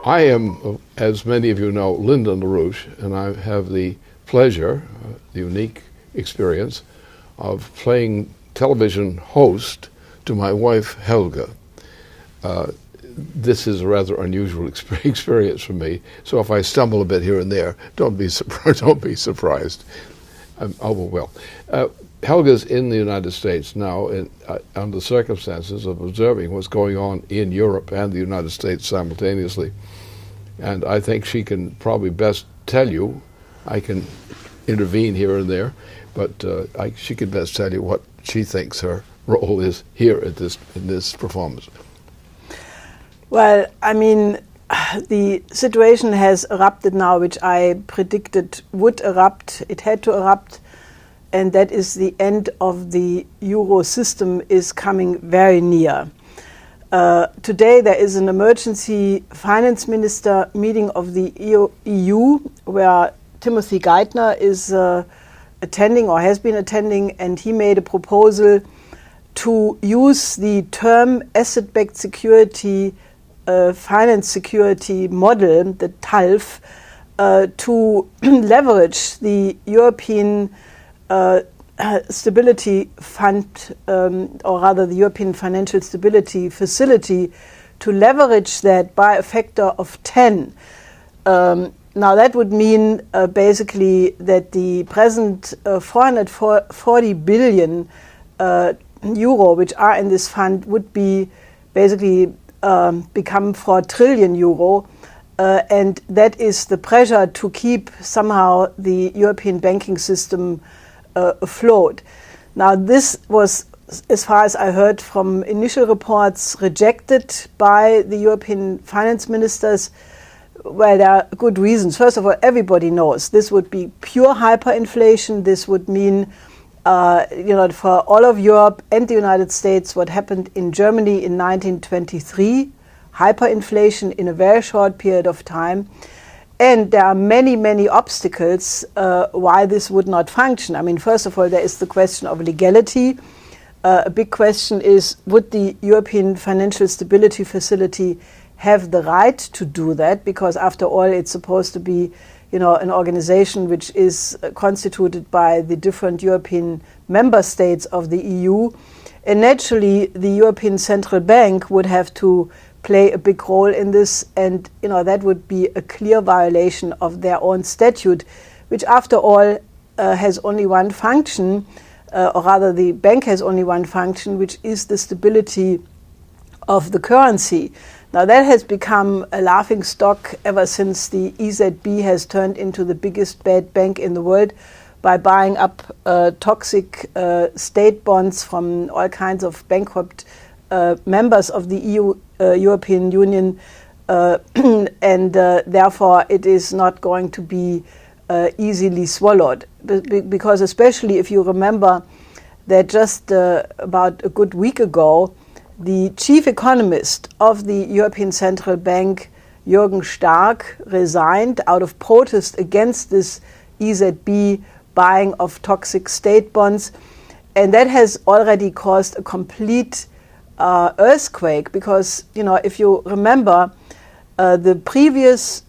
I am, as many of you know, Lyndon LaRouche, and I have the pleasure, the unique experience of playing television host to my wife, Helga. This is a rather unusual experience for me, so if I stumble a bit here and there, don't be surprised. Helga's in the United States now under circumstances of observing what's going on in Europe and the United States simultaneously. And I think she can probably best tell you. I can intervene here and there, but she can best tell you what she thinks her role is here in this performance. Well, I mean, the situation has erupted now, which I predicted would erupt. It had to erupt, and that is the end of the euro system is coming very near. Today there is an emergency finance minister meeting of the EU where Timothy Geithner is attending or has been attending, and he made a proposal to use the term asset-backed security finance security model, the TALF, to leverage the European Stability Fund, or rather the European Financial Stability Facility, to leverage that by a factor of 10. Now that would mean basically that the present 440 billion euro which are in this fund would be basically become 4 trillion euro, and that is the pressure to keep somehow the European banking system afloat. Now this was, as far as I heard from initial reports, rejected by the European finance ministers. Well, there are good reasons. First of all, everybody knows this would be pure hyperinflation. This would mean for all of Europe and the United States, what happened in Germany in 1923, hyperinflation in a very short period of time. And there are many, many obstacles why this would not function. I mean, first of all, there is the question of legality. A big question is, would the European Financial Stability Facility have the right to do that? Because after all, it's supposed to be an organization which is constituted by the different European member states of the EU. And naturally, the European Central Bank would have to play a big role in this, and that would be a clear violation of their own statute, which after all has only one function, or rather the bank has only one function, which is the stability of the currency. Now that has become a laughingstock ever since the EZB has turned into the biggest bad bank in the world by buying up toxic state bonds from all kinds of bankrupt members of the European Union, and therefore it is not going to be easily swallowed. Because especially if you remember that just about a good week ago, the chief economist of the European Central Bank, Jürgen Stark, resigned out of protest against this EZB buying of toxic state bonds. And that has already caused a complete earthquake, because, if you remember, the previous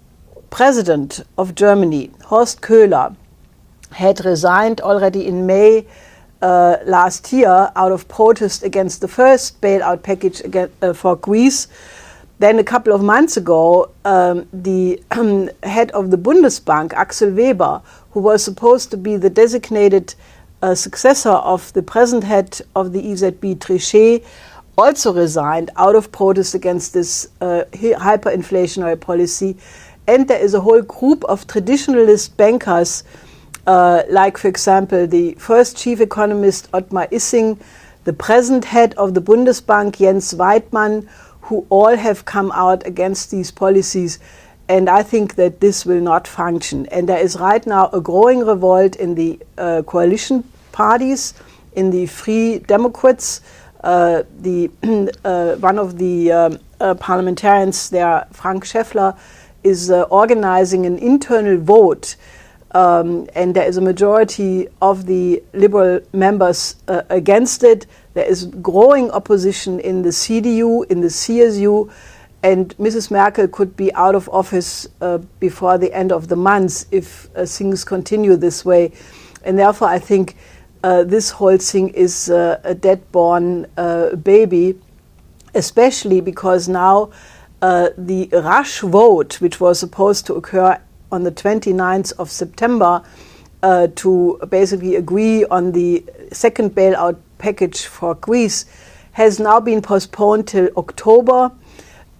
president of Germany, Horst Köhler, had resigned already in May last year out of protest against the first bailout package for Greece. Then a couple of months ago, the head of the Bundesbank, Axel Weber, who was supposed to be the designated successor of the present head of the EZB, Trichet, also resigned out of protest against this hyperinflationary policy. And there is a whole group of traditionalist bankers, like, for example, the first chief economist, Ottmar Issing, the present head of the Bundesbank, Jens Weidmann, who all have come out against these policies. And I think that this will not function. And there is right now a growing revolt in the coalition parties, in the Free Democrats. One of the parliamentarians there, Frank Schäffler, is organizing an internal vote, and there is a majority of the liberal members against it. There is growing opposition in the CDU, in the CSU, and Mrs. Merkel could be out of office before the end of the month if things continue this way. And therefore, I think this whole thing is a dead-born baby, especially because now the rush vote, which was supposed to occur on the 29th of September to basically agree on the second bailout package for Greece, has now been postponed till October.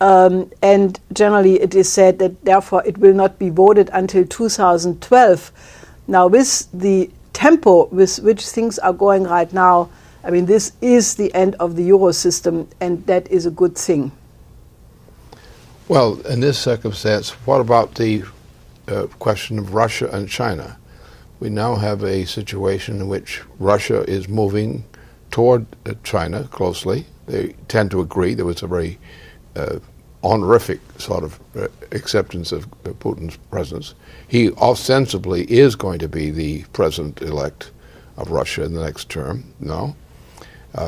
And generally it is said that therefore it will not be voted until 2012. Now, with the tempo with which things are going right now, I mean, this is the end of the Euro system, and that is a good thing. Well, in this circumstance, what about the question of Russia and China? We now have a situation in which Russia is moving toward China closely. They tend to agree. There was a very honorific sort of acceptance of Putin's presence. He ostensibly is going to be the president-elect of Russia in the next term, no?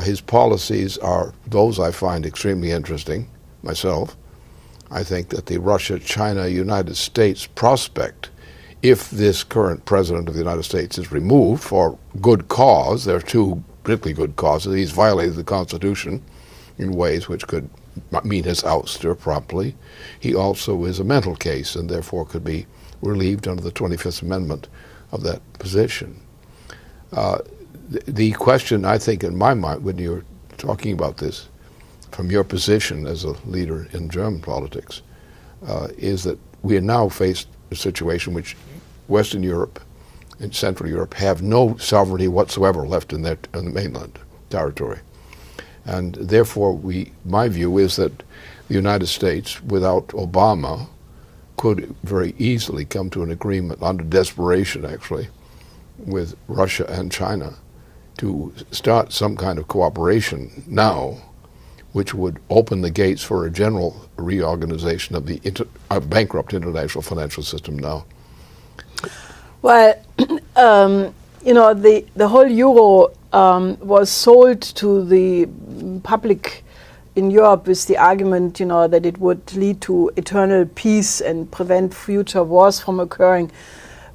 His policies are those I find extremely interesting myself. I think that the Russia-China-United States prospect, if this current president of the United States is removed for good cause, there are two particularly good causes. He's violated the Constitution in ways which could mean his ouster promptly. He also is a mental case and therefore could be relieved under the 25th Amendment of that position. The question, I think, in my mind, when you're talking about this, from your position as a leader in German politics, is that we are now faced a situation which Western Europe and Central Europe have no sovereignty whatsoever left in the mainland territory. And therefore, my view is that the United States, without Obama, could very easily come to an agreement, under desperation actually, with Russia and China to start some kind of cooperation now, which would open the gates for a general reorganization of the bankrupt international financial system now. Well, you know, the whole euro was sold to the public in Europe with the argument, you know, that it would lead to eternal peace and prevent future wars from occurring.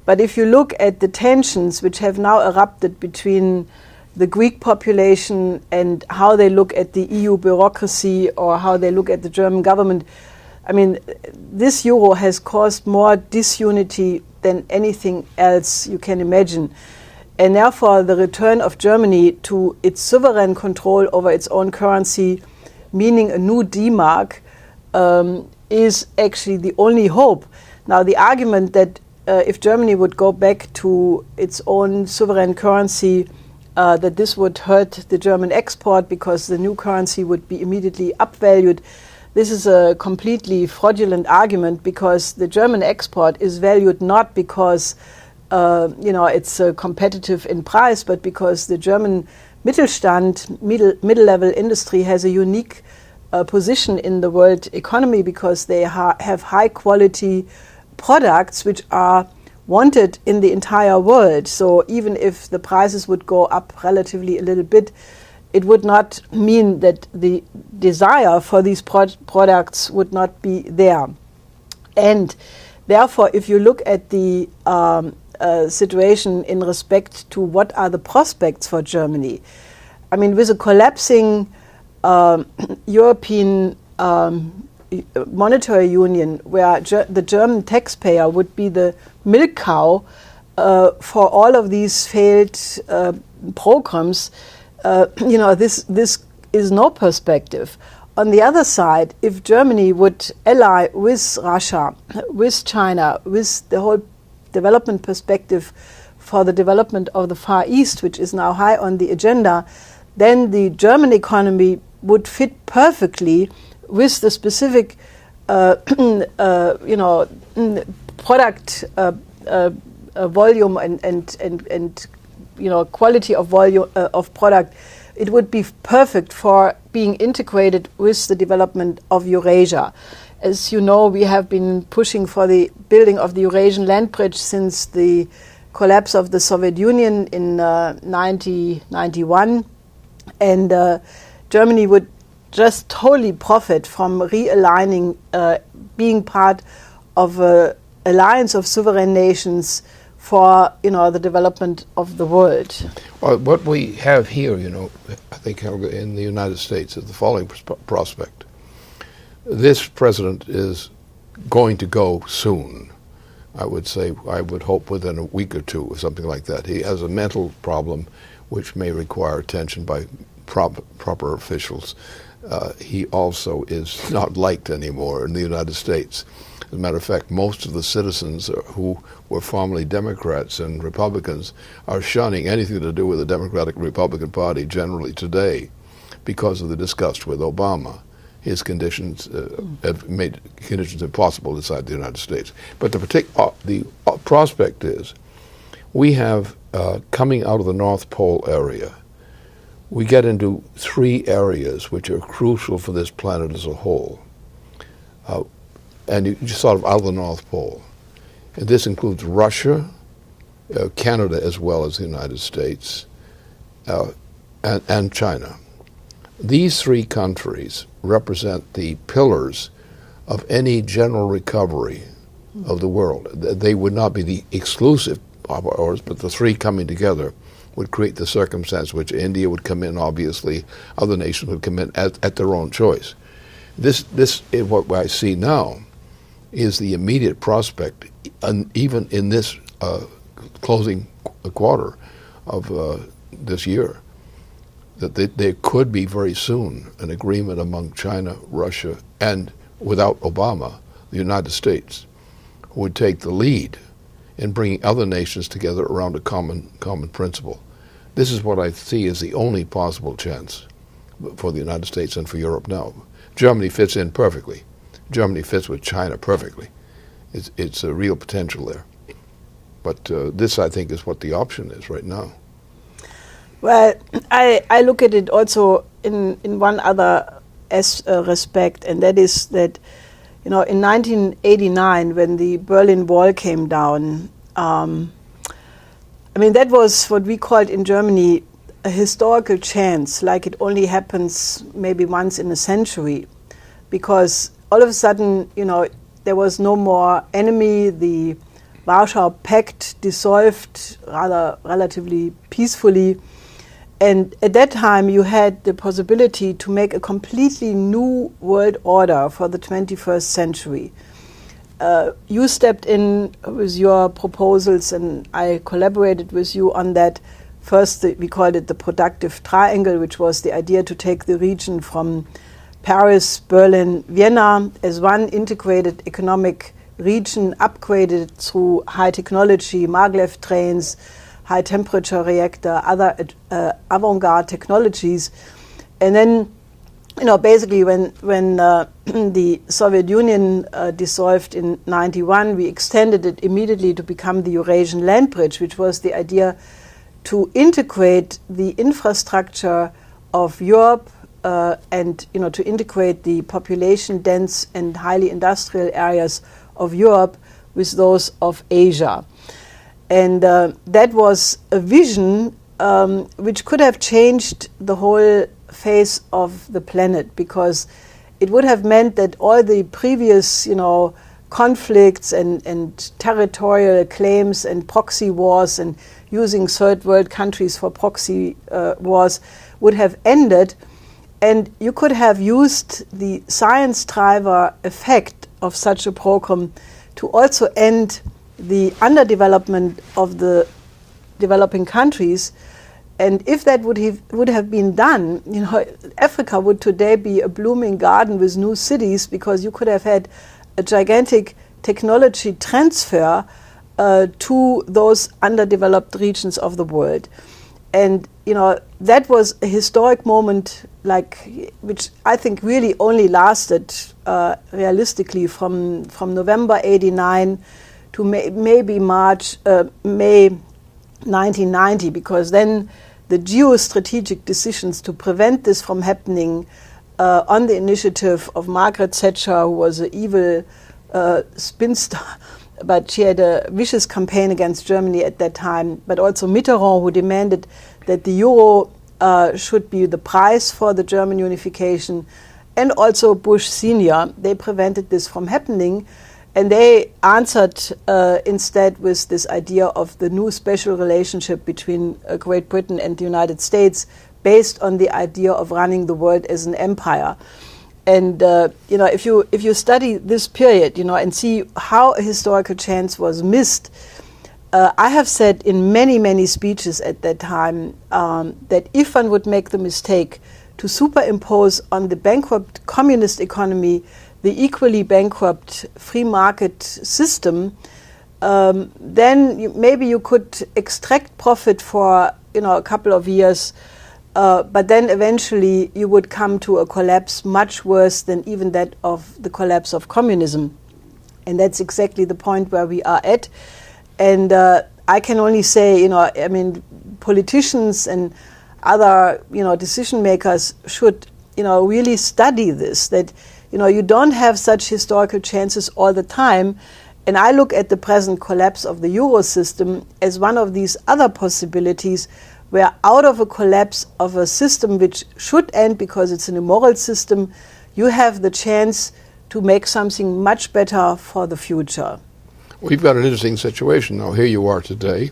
But if you look at the tensions which have now erupted between the Greek population and how they look at the EU bureaucracy or how they look at the German government, I mean, this euro has caused more disunity than anything else you can imagine. And therefore, the return of Germany to its sovereign control over its own currency, meaning a new D-mark, is actually the only hope. Now, the argument that if Germany would go back to its own sovereign currency, that this would hurt the German export because the new currency would be immediately upvalued. This is a completely fraudulent argument, because the German export is valued not because you know, it's competitive in price, but because the German Mittelstand, middle-level industry, has a unique position in the world economy, because they have high-quality products which are wanted in the entire world. So even if the prices would go up relatively a little bit, it would not mean that the desire for these products would not be there. And therefore, if you look at the situation in respect to what are the prospects for Germany, I mean, with a collapsing European monetary union, where the German taxpayer would be the milk cow for all of these failed programs, you know, this is no perspective. On the other side, if Germany would ally with Russia, with China, with the whole development perspective for the development of the Far East, which is now high on the agenda, then the German economy would fit perfectly with the specific, you know, product volume and you know, quality of volume of product. It would be perfect for being integrated with the development of Eurasia. As you know, we have been pushing for the building of the Eurasian land bridge since the collapse of the Soviet Union in 1991, and Germany would just totally profit from realigning, being part of an alliance of sovereign nations for the development of the world. Well, what we have here, I think, Helga, in the United States is the following prospect. This president is going to go soon. I would hope within a week or two or something like that. He has a mental problem which may require attention by proper officials. He also is not liked anymore in the United States. As a matter of fact, most of the citizens who were formerly Democrats and Republicans are shunning anything to do with the Democratic Republican Party generally today because of the disgust with Obama. His conditions have made conditions impossible inside the United States. But the prospect is we have, coming out of the North Pole area, we get into three areas which are crucial for this planet as a whole. And you sort of out of the North Pole. And this includes Russia, Canada as well as the United States, and China. These three countries represent the pillars of any general recovery of the world. They would not be the exclusive of ours, but the three coming together would create the circumstance which India would come in, obviously, other nations would come in at their own choice. This is what I see now is the immediate prospect, even in this closing quarter of this year, that there could be very soon an agreement among China, Russia, and without Obama, the United States, who would take the lead in bringing other nations together around a common principle. This is what I see as the only possible chance for the United States and for Europe now. Germany fits in perfectly. Germany fits with China perfectly. It's a real potential there. But this, I think, is what the option is right now. Well, I look at it also in one other respect, and that is that, in 1989, when the Berlin Wall came down, that was what we called in Germany a historical chance, like it only happens maybe once in a century, because all of a sudden, there was no more enemy. The Warsaw Pact dissolved rather relatively peacefully. And at that time, you had the possibility to make a completely new world order for the 21st century. You stepped in with your proposals, and I collaborated with you on that. First, we called it the productive triangle, which was the idea to take the region from Paris, Berlin, Vienna as one integrated economic region, upgraded through high technology, maglev trains, high temperature reactor, other avant-garde technologies. And then, basically when the Soviet Union dissolved in 91, we extended it immediately to become the Eurasian land bridge, which was the idea to integrate the infrastructure of Europe and to integrate the population dense and highly industrial areas of Europe with those of Asia. And that was a vision which could have changed the whole face of the planet, because it would have meant that all the previous, conflicts and territorial claims and proxy wars and using third world countries for proxy wars would have ended, and you could have used the science driver effect of such a program to also end the underdevelopment of the developing countries. And if that would have been done, Africa would today be a blooming garden with new cities, because you could have had a gigantic technology transfer to those underdeveloped regions of the world. And that was a historic moment, which I think really only lasted realistically from November '89 to maybe May 1990, because then the geostrategic decisions to prevent this from happening on the initiative of Margaret Thatcher, who was an evil spinster, but she had a vicious campaign against Germany at that time, but also Mitterrand, who demanded that the euro should be the price for the German unification, and also Bush Senior. They prevented this from happening, and they answered instead with this idea of the new special relationship between Great Britain and the United States, based on the idea of running the world as an empire. And if you study this period, and see how a historical chance was missed, I have said in many speeches at that time that if one would make the mistake to superimpose on the bankrupt communist economy the equally bankrupt free market system, then maybe you could extract profit for a couple of years, but then eventually you would come to a collapse much worse than even that of the collapse of communism. And that's exactly the point where we are at. And I can only say, politicians and other, decision makers should, really study this, that, you don't have such historical chances all the time. And I look at the present collapse of the Euro system as one of these other possibilities where out of a collapse of a system which should end because it's an immoral system, you have the chance to make something much better for the future. We've got an interesting situation now. Here you are today.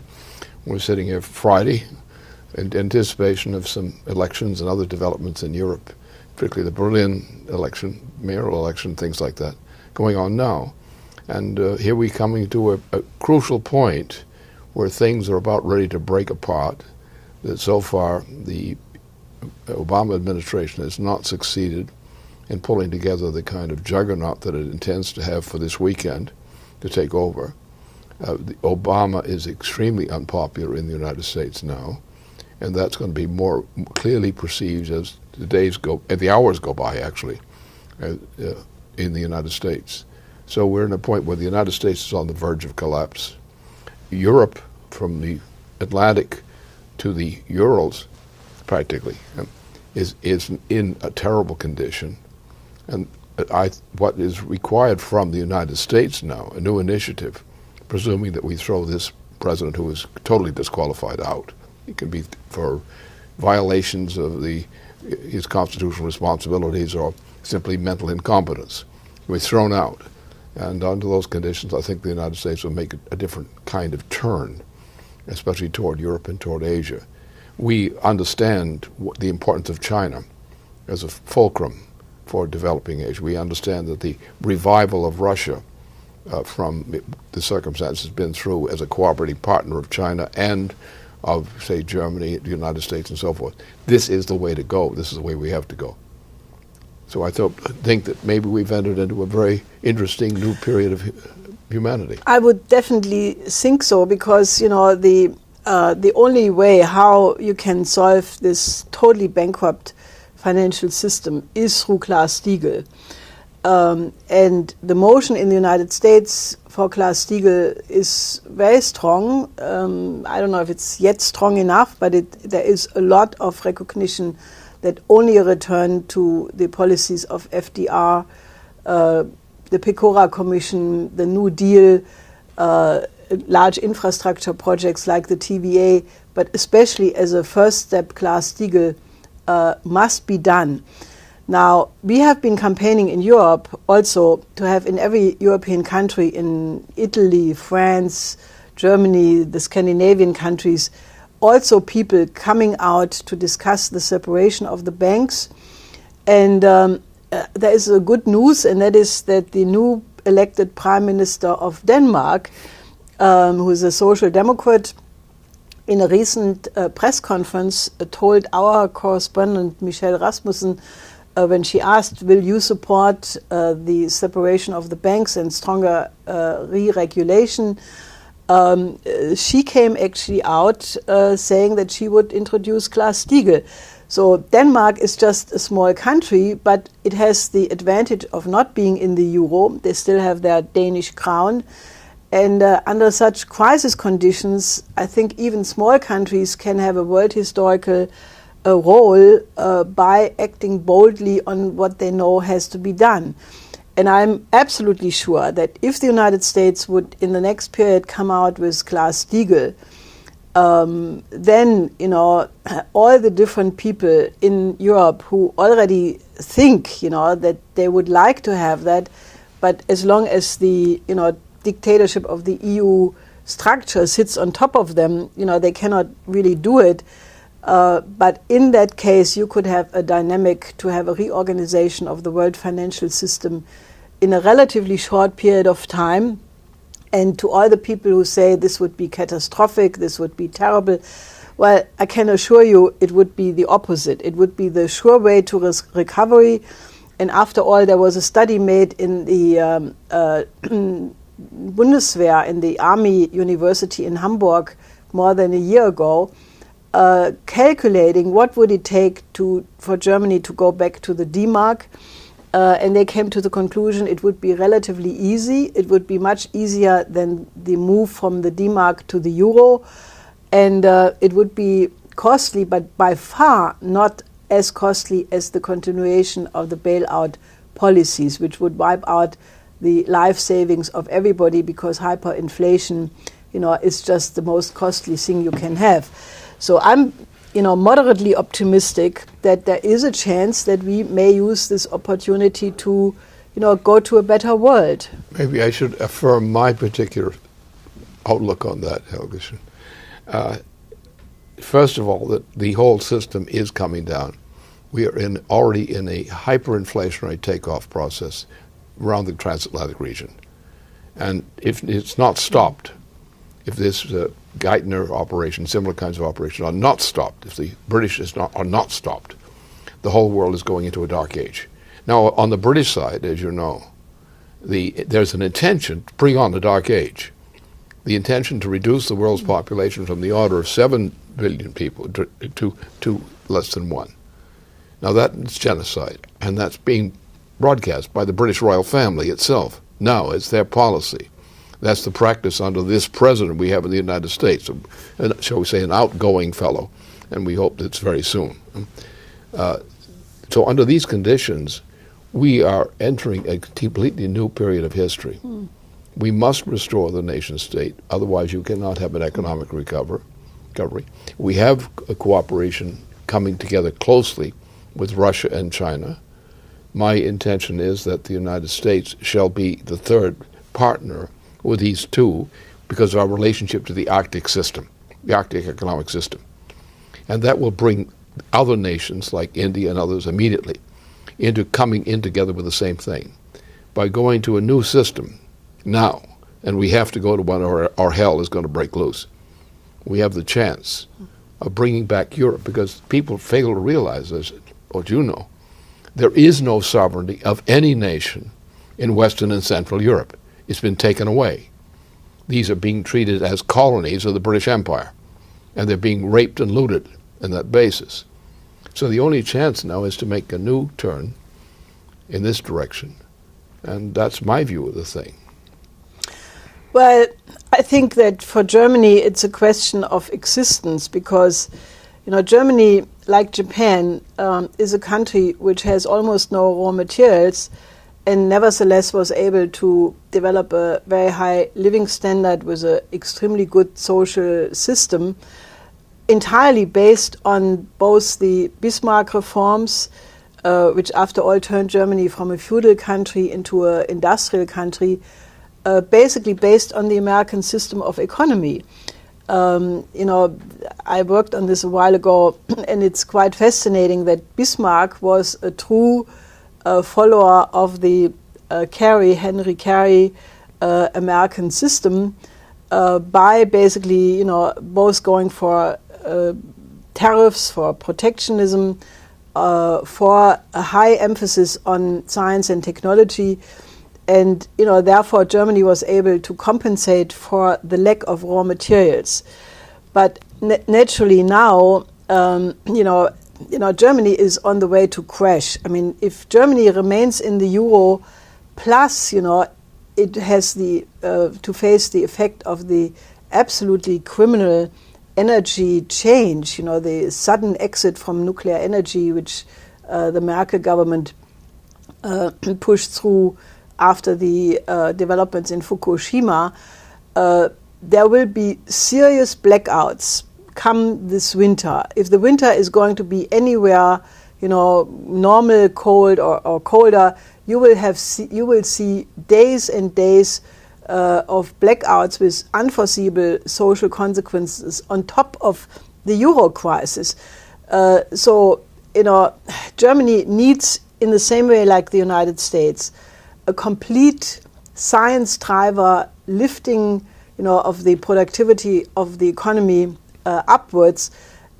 We're sitting here Friday in anticipation of some elections and other developments in Europe, particularly the Berlin election, mayoral election, things like that, going on now. And here we're coming to a crucial point where things are about ready to break apart. That so far the Obama administration has not succeeded in pulling together the kind of juggernaut that it intends to have for this weekend to take over. Obama is extremely unpopular in the United States now, and that's going to be more clearly perceived as the hours go by, actually, in the United States. So we're in a point where the United States is on the verge of collapse. Europe, from the Atlantic to the Urals, practically, is in a terrible condition. And what is required from the United States now, a new initiative, presuming that we throw this president who is totally disqualified out. He can be for violations of his constitutional responsibilities or simply mental incompetence. He's thrown out. And under those conditions, I think the United States will make a different kind of turn, especially toward Europe and toward Asia. We understand the importance of China as a fulcrum for developing Asia. We understand that the revival of Russia from the circumstances been through as a cooperating partner of China and of, say, Germany, the United States, and so forth. This is the way to go. This is the way we have to go. So I think that maybe we've entered into a very interesting new period of humanity. I would definitely think so, because the only way how you can solve this totally bankrupt financial system is through Glass-Steagall. And the motion in the United States for Glass-Steagall is very strong. I don't know if it's yet strong enough, but there is a lot of recognition that only a return to the policies of FDR, the Pecora Commission, the New Deal, large infrastructure projects like the TVA, but especially as a first step, Glass-Steagall must be done. Now, we have been campaigning in Europe also to have in every European country, in Italy, France, Germany, the Scandinavian countries, also people coming out to discuss the separation of the banks. And there is a good news, and that is that the new elected Prime Minister of Denmark, who is a social democrat, in a recent press conference told our correspondent Michelle Rasmussen, when she asked, will you support the separation of the banks and stronger re-regulation, she came actually out saying that she would introduce Glass-Steagall. So Denmark is just a small country, but it has the advantage of not being in the euro. They still have their Danish crown. And under such crisis conditions, I think even small countries can have a world historical role by acting boldly on what they know has to be done. And I'm absolutely sure that if the United States would, in the next period, come out with Glass-Steagall, then, all the different people in Europe who already think, that they would like to have that, but as long as the, dictatorship of the EU structure sits on top of them, they cannot really do it. But in that case, you could have a dynamic to have a reorganization of the world financial system in a relatively short period of time. And to all the people who say this would be catastrophic, this would be terrible, well, I can assure you it would be the opposite. It would be the sure way to recovery. And after all, there was a study made in the Bundeswehr, in the Army University in Hamburg, more than a year ago, calculating what would it take for Germany to go back to the D-Mark. And they came to the conclusion it would be relatively easy. It would be much easier than the move from the D-Mark to the Euro. And it would be costly, but by far not as costly as the continuation of the bailout policies, which would wipe out the life savings of everybody, because hyperinflation, is just the most costly thing you can have. So I'm moderately optimistic that there is a chance that we may use this opportunity to, go to a better world. Maybe I should affirm my particular outlook on that, Helga. First of all, that the whole system is coming down. We are already in a hyperinflationary takeoff process around the transatlantic region. And if it's not stopped, if this Geithner operation, similar kinds of operations are not stopped, if the British are not stopped, the whole world is going into a dark age. Now, on the British side, as you know, there's an intention to bring on the dark age. The intention to reduce the world's population from the order of 7 billion people to less than 1. Now, that's genocide, and that's being broadcast by the British royal family itself. Now, it's their policy. That's the practice under this president we have in the United States, shall we say, an outgoing fellow, and we hope that's very soon. So under these conditions, we are entering a completely new period of history. We must restore the nation state, otherwise you cannot have an economic recovery. We have a cooperation coming together closely with Russia and China. My intention is that the United States shall be the third partner with these two because of our relationship to the Arctic system, the Arctic economic system. And that will bring other nations like India and others immediately into coming in together with the same thing. By going to a new system now, and we have to go to one or hell is going to break loose, we have the chance of bringing back Europe, because people fail to realize this, what you know, there is no sovereignty of any nation in Western and Central Europe. It's been taken away. These are being treated as colonies of the British Empire, and they're being raped and looted on that basis. So the only chance now is to make a new turn in this direction, and that's my view of the thing. Well, I think that for Germany it's a question of existence, because Germany, like Japan, is a country which has almost no raw materials, and nevertheless was able to develop a very high living standard with an extremely good social system, entirely based on both the Bismarck reforms, which after all turned Germany from a feudal country into an industrial country, basically based on the American system of economy. I worked on this a while ago, and it's quite fascinating that Bismarck was a true follower of the Henry Carey American system by basically, both going for tariffs, for protectionism, for a high emphasis on science and technology. And, therefore Germany was able to compensate for the lack of raw materials. But naturally now, Germany is on the way to crash. I mean, if Germany remains in the euro, plus, it has to face the effect of the absolutely criminal energy change, the sudden exit from nuclear energy, which the Merkel government pushed through after the developments in Fukushima, there will be serious blackouts come this winter. If the winter is going to be anywhere, normal cold or colder, you will see days and days of blackouts with unforeseeable social consequences on top of the euro crisis. Germany needs, in the same way like the United States, a complete science driver lifting, of the productivity of the economy upwards,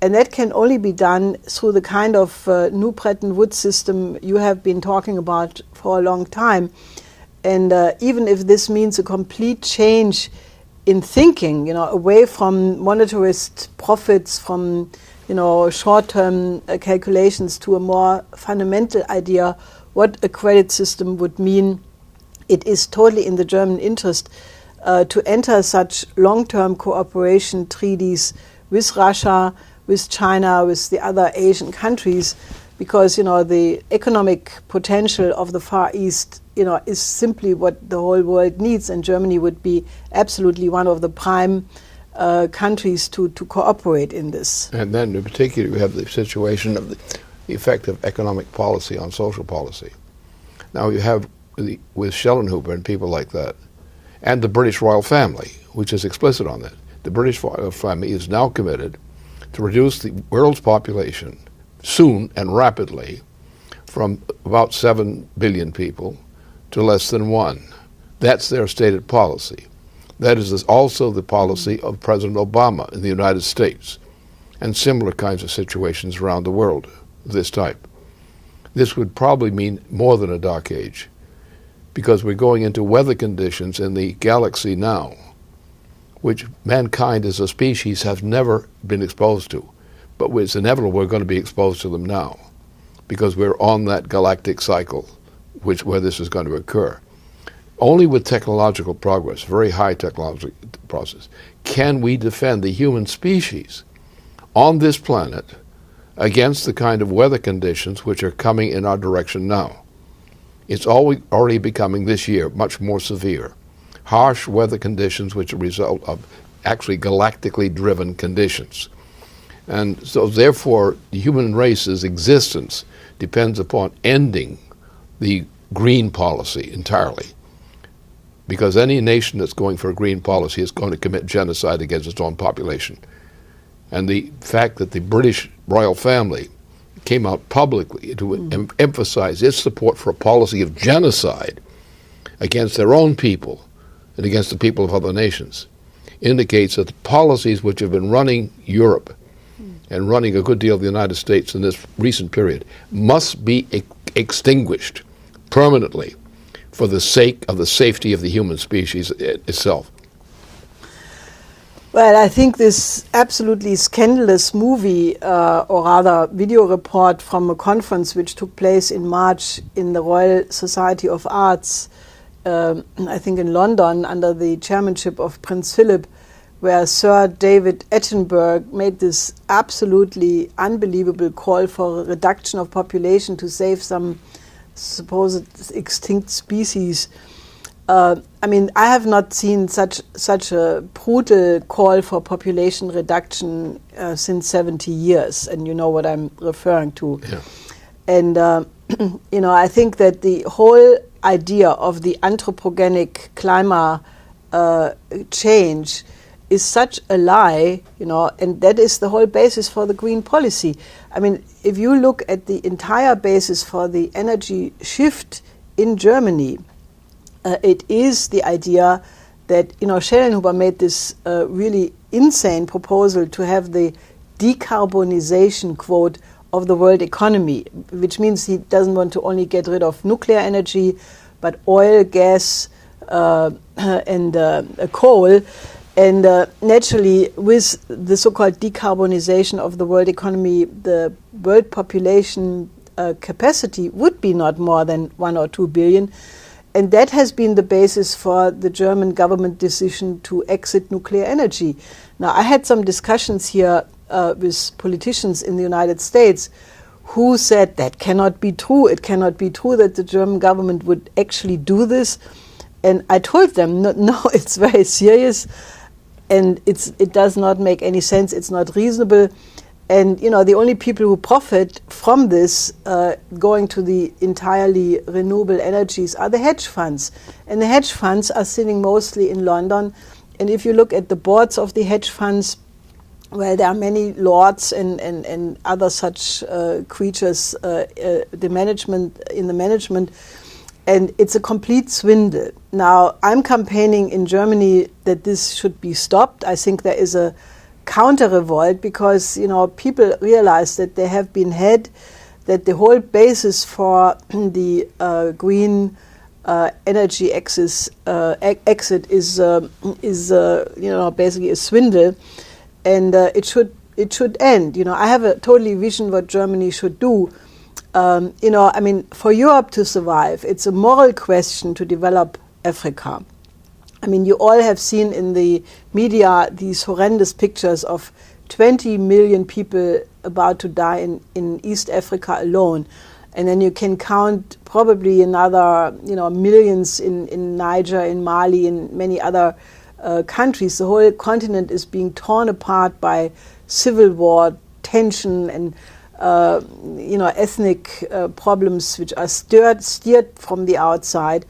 and that can only be done through the kind of new Bretton Woods system you have been talking about for a long time. And even if this means a complete change in thinking, away from monetarist profits, from short-term calculations, to a more fundamental idea what a credit system would mean, it is totally in the German interest to enter such long-term cooperation treaties with Russia, with China, with the other Asian countries, because the economic potential of the Far East is simply what the whole world needs, and Germany would be absolutely one of the prime countries to cooperate in this. And then in particular we have the situation of the effect of economic policy on social policy. Now you have with Schellenhuber and people like that, and the British royal family, which is explicit on that. The British royal family is now committed to reduce the world's population soon and rapidly from about 7 billion people to less than 1. That's their stated policy. That is also the policy of President Obama in the United States and similar kinds of situations around the world of this type. This would probably mean more than a dark age, because we're going into weather conditions in the galaxy now which mankind as a species have never been exposed to. But it's inevitable we're going to be exposed to them now, because we're on that galactic cycle where this is going to occur. Only with technological progress, very high technological process, can we defend the human species on this planet against the kind of weather conditions which are coming in our direction now. It's already becoming this year much more severe. Harsh weather conditions which are a result of actually galactically driven conditions. And so therefore the human race's existence depends upon ending the green policy entirely. Because any nation that's going for a green policy is going to commit genocide against its own population. And the fact that the British royal family came out publicly to emphasize its support for a policy of genocide against their own people and against the people of other nations indicates that the policies which have been running Europe and running a good deal of the United States in this recent period must be extinguished permanently for the sake of the safety of the human species itself. Well, I think this absolutely scandalous movie, or rather video report from a conference which took place in March in the Royal Society of Arts, I think in London, under the chairmanship of Prince Philip, where Sir David Attenborough made this absolutely unbelievable call for a reduction of population to save some supposed extinct species. I mean, I have not seen such a brutal call for population reduction since 70 years, and you know what I'm referring to. Yeah. And, I think that the whole idea of the anthropogenic climate change is such a lie, and that is the whole basis for the green policy. I mean, if you look at the entire basis for the energy shift in Germany, it is the idea that, Schellenhuber made this really insane proposal to have the decarbonization quote of the world economy, which means he doesn't want to only get rid of nuclear energy, but oil, gas, and coal. And naturally, with the so-called decarbonization of the world economy, the world population capacity would be not more than 1 or 2 billion. And that has been the basis for the German government decision to exit nuclear energy. Now, I had some discussions here with politicians in the United States who said that cannot be true. It cannot be true that the German government would actually do this. And I told them, no, it's very serious. and it does not make any sense. It's not reasonable. And, the only people who profit from this going to the entirely renewable energies are the hedge funds. And the hedge funds are sitting mostly in London. And if you look at the boards of the hedge funds, well, there are many lords and other such creatures the management, and it's a complete swindle. Now, I'm campaigning in Germany that this should be stopped. I think there is a counter-revolt because, people realize that they have been had, that the whole basis for the green energy exit is basically a swindle, and it should end. I have a totally vision what Germany should do. For Europe to survive, it's a moral question to develop Africa. You all have seen in the media these horrendous pictures of 20 million people about to die in East Africa alone. And then you can count probably another, millions in Niger, in Mali, in many other countries. The whole continent is being torn apart by civil war, tension, and ethnic problems which are steered from the outside.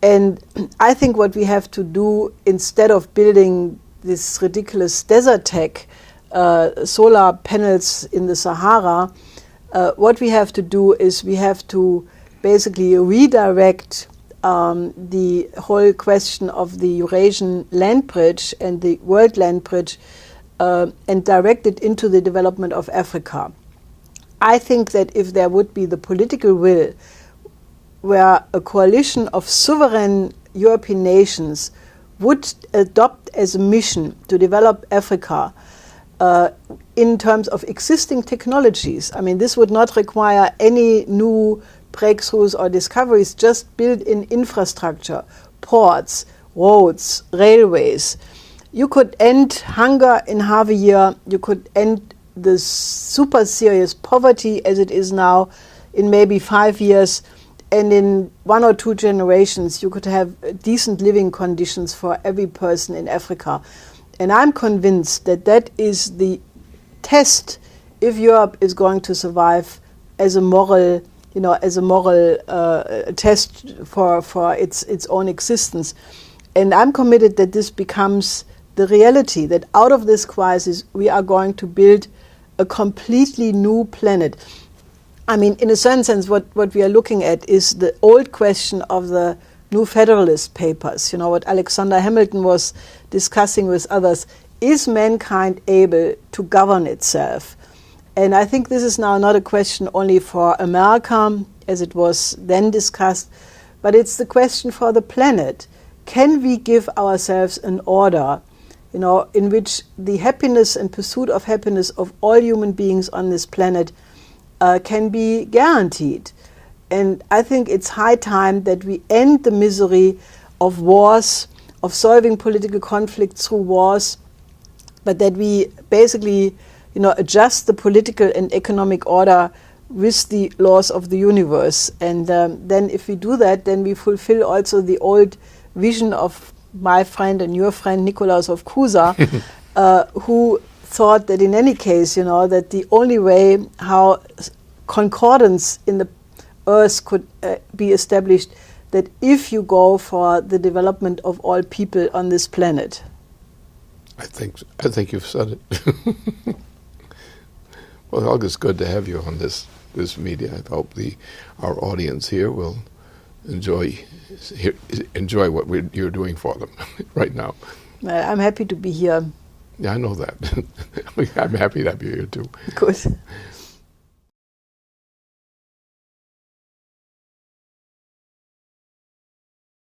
And I think what we have to do, instead of building this ridiculous desert tech, solar panels in the Sahara, what we have to do is we have to basically redirect the whole question of the Eurasian land bridge and the world land bridge and direct it into the development of Africa. I think that if there would be the political will where a coalition of sovereign European nations would adopt as a mission to develop Africa in terms of existing technologies. This would not require any new breakthroughs or discoveries, just build in infrastructure, ports, roads, railways. You could end hunger in half a year. You could end the super serious poverty as it is now in maybe 5 years. And in 1 or 2 generations, you could have decent living conditions for every person in Africa. And I'm convinced that that is the test if Europe is going to survive as a moral, test for its own existence. And I'm committed that this becomes the reality, that out of this crisis we are going to build a completely new planet. In a certain sense, what we are looking at is the old question of the New Federalist Papers, what Alexander Hamilton was discussing with others. Is mankind able to govern itself? And I think this is now not a question only for America, as it was then discussed, but it's the question for the planet. Can we give ourselves an order, in which the happiness and pursuit of happiness of all human beings on this planet can be guaranteed? And I think it's high time that we end the misery of wars, of solving political conflicts through wars, but that we basically, adjust the political and economic order with the laws of the universe. And then if we do that, then we fulfill also the old vision of my friend and your friend Nikolaus of Cusa, who thought that in any case, that the only way how concordance in the earth could be established, that if you go for the development of all people on this planet. I think you've said it. Well, Helga, it's good to have you on this media. I hope our audience here will enjoy what you're doing for them right now. I'm happy to be here. Yeah, I know that. I'm happy to be here too. Good.